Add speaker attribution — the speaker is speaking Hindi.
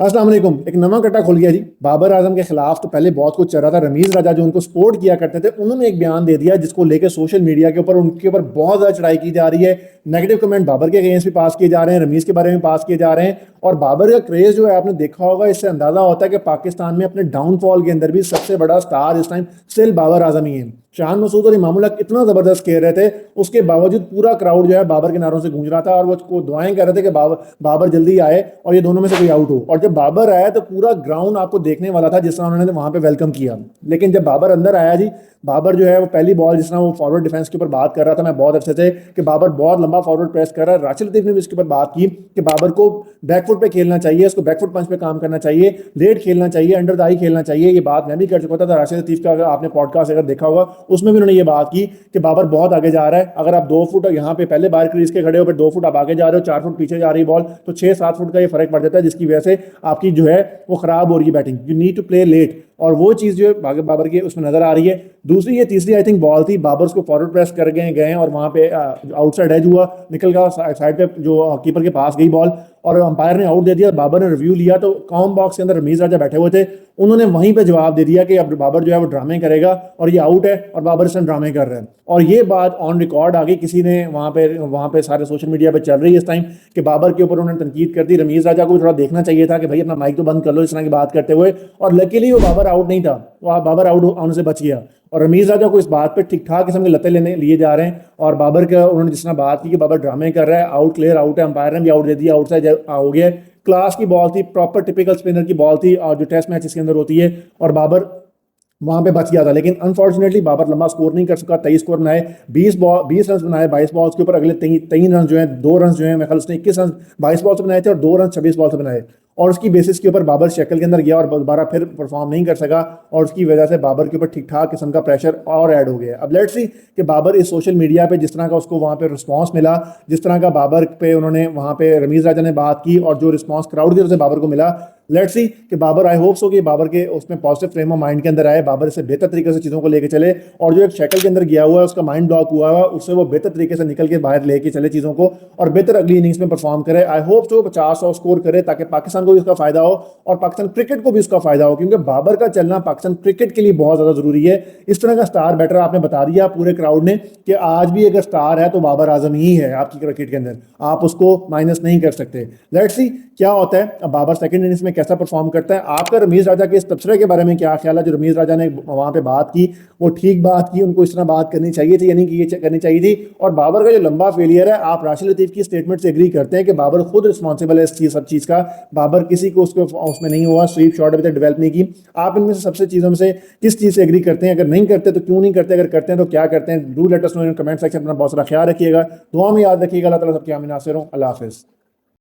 Speaker 1: अस्सलाम वालेकुम। एक नवा कट्टा खुल गया जी। बाबर आजम के खिलाफ तो पहले बहुत कुछ चल रहा था। रमीज राजा जो उनको सपोर्ट किया करते थे, उन्होंने एक बयान दे दिया जिसको लेकर सोशल मीडिया के ऊपर उनके ऊपर बहुत ज्यादा चढ़ाई की जा रही है। नेगेटिव कमेंट बाबर के अगेंस्ट भी पास किए जा रहे हैं, रमीज के बारे में पास किए जा रहे हैं। और बाबर का क्रेज जो है आपने देखा होगा, इससे अंदाजा होता है कि पाकिस्तान में अपने डाउनफॉल के अंदर भी सबसे बड़ा स्टार इस टाइम स्टिल बाबर आजम ही है। शान मसूद और इमामुल्लाह कितना जबरदस्त खेल रहे थे, उसके बावजूद पूरा क्राउड जो है बाबर के नारों से गूंज रहा था और वो दुआएं कर रहे थे कि बाबर जल्दी आए और ये दोनों में से कोई आउट हो। और जब बाबर आया तो पूरा ग्राउंड आपको देखने वाला था जिस तरह उन्होंने वहां पे वेलकम किया। लेकिन जब बाबर अंदर आया जी, बाबर जो है वो पहली बॉल जिस तरह वो फॉरवर्ड डिफेंस के ऊपर बात कर रहा था, मैं बहुत अच्छे से कि बाबर बहुत लंबा फॉरवर्ड प्रेस कर रहा है। राशिद लतीफ ने भी इसके ऊपर बात की कि बाबर को बैकफुट पे खेलना चाहिए, उसको बैकफुट पंच पे काम करना चाहिए, लेट खेलना चाहिए, अंडर द आई खेलना चाहिए। ये बात मैं भी कर चुका था। राशिद लतीफ का अगर आपने पॉडकास्ट अगर देखा होगा, उसमें भी उन्होंने ये बात की कि बाबर बहुत आगे जा रहा है। अगर आप 2 फुट यहाँ पे पहले बाहर क्रीज के खड़े हो, फिर 2 फुट आप आगे जा रहे हो, 4 फुट पीछे जा रही बॉल, तो 6-7 फुट का ये फर्क पड़ जाता है, जिसकी वजह से आपकी जो है वो खराब हो रही है batting. You need to play late, और वो चीज जो है बाबर की उसमें नजर आ रही है। दूसरी ये तीसरी आई थिंक बॉल थी, बाबर उसको फॉरवर्ड प्रेस कर गए और वहां पे आउटसाइड एज हुआ, निकल गया साइड पे जो कीपर के पास गई बॉल और अंपायर ने आउट दे दिया। बाबर ने रिव्यू लिया तो कॉम बॉक्स के अंदर रमीज राजा बैठे हुए थे, उन्होंने वहीं पे जवाब दे दिया कि अब बाबर जो है वो ड्रामे करेगा और ये आउट है और बाबर इस टाइम ड्रामे कर रहे हैं। और ये बात ऑन रिकॉर्ड आ गई, किसी ने वहां पे सारे सोशल मीडिया पे चल रही है इस टाइम कि बाबर के ऊपर उन्होंने तनकीद कर दी। रमीज राजा को थोड़ा देखना चाहिए था कि भाई अपना माइक तो बंद कर लो इस तरह की बात करते हुए। और लकीली वो बाबर आउट नहीं था, वो बाबर आउट होने से बच गया। और रमीज राजा को इस बात पे ठीक ठाक किस्म के लते लेने लिए जा रहे हैं। और बाबर का उन्होंने जिस तरह बात की कि बाबर ड्रामे कर रहा है, आउट क्लियर आउट है, अंपायर ने भी आउट दे दिया, आउटसाइड हो गया। क्लास की बॉल थी, प्रॉपर टिपिकल स्पिनर की बॉल थी और जो टेस्ट मैच इसके अंदर होती है, और बाबर वहां पे बच गया था। लेकिन अनफॉर्चुनेटली बाबर लंबा स्कोर नहीं कर सका। 23 स्कोर बनाए, 20 रन बनाए 22 बॉल्स के ऊपर। अगले 3 रन जो है, 2 रन जो है मेरे ख्याल उसने 21 रन 22 बॉल से बनाए थे और 2 रन 26 बॉल से बनाए। और उसकी बेसिस के ऊपर बाबर शक्ल के अंदर गया और दोबारा फिर परफॉर्म नहीं कर सका, और उसकी वजह से बाबर के ऊपर ठीक ठाक किस्म का प्रेशर और ऐड हो गया। अब लेट्स सी कि बाबर इस सोशल मीडिया पे जिस तरह का उसको वहां पे रिस्पांस मिला, जिस तरह का बाबर पे उन्होंने वहां पे रमीज राजा ने बात की और जो रिस्पांस क्राउड की तरफ से बाबर को मिला, लेट्स सी कि बाबर आई होप सो कि बाबर के उसमें पॉजिटिव फ्रेम ऑफ माइंड के अंदर आए, बाबर इससे बेहतर तरीके से चीज़ों को लेके चले, और जो एक शक्ल के अंदर गया हुआ है, उसका माइंड ब्लॉक हुआ हुआ, उससे वो बेहतर तरीके से निकल के बाहर लेके चले चीज़ों को और बेहतर अगली इनिंग्स में परफॉर्म करे। आई होप सो 50-100 स्कोर करे ताकि पाकिस्तान को भी इसका फायदा हो और पाकिस्तान क्रिकेट को भी इसका फायदा हो, क्योंकि बाबर का चलना पाकिस्तान क्रिकेट के लिए बहुत ज्यादा जरूरी है। इस तरह का स्टार बैटर आपने बता दिया पूरे क्राउड ने कि आज भी अगर स्टार है तो बाबर आजम ही है आपकी क्रिकेट के अंदर, आप उसको माइनस नहीं कर सकते। लेट्स सी क्या होता है, अब बाबर सेकंड इनिंग्स में कैसा परफॉर्म करता है। आपका रमीज राजा के इस तबसरे के बारे में क्या ख्याल है? जो रमीज राजा ने वहां पे बात की वो ठीक बात की, उनको इस तरह बात करनी चाहिए थी या नहीं की करनी चाहिए थी? और बाबर का जो लंबा फेलियर है, आप राशिद लतीफ की स्टेटमेंट से एग्री करते हैं कि बाबर खुद रिस्पॉन्सिबल है इस चीज सब चीज का, बाबर किसी को उसको उसमें नहीं हुआ, स्वीप शॉट अभी तक डेवलप नहीं की। आप इनमें से सबसे चीजों से किस चीज से एग्री करते हैं? अगर नहीं करते तो क्यों नहीं करते, अगर करते हैं तो क्या करते हैं? Do let us know in comment section. अपना बहुत सारा ख्याल रखिएगा, दुआ में याद रखिएगा। अल्लाह ताला सबके आमीन नासिर हो। अल्लाह हाफिज़।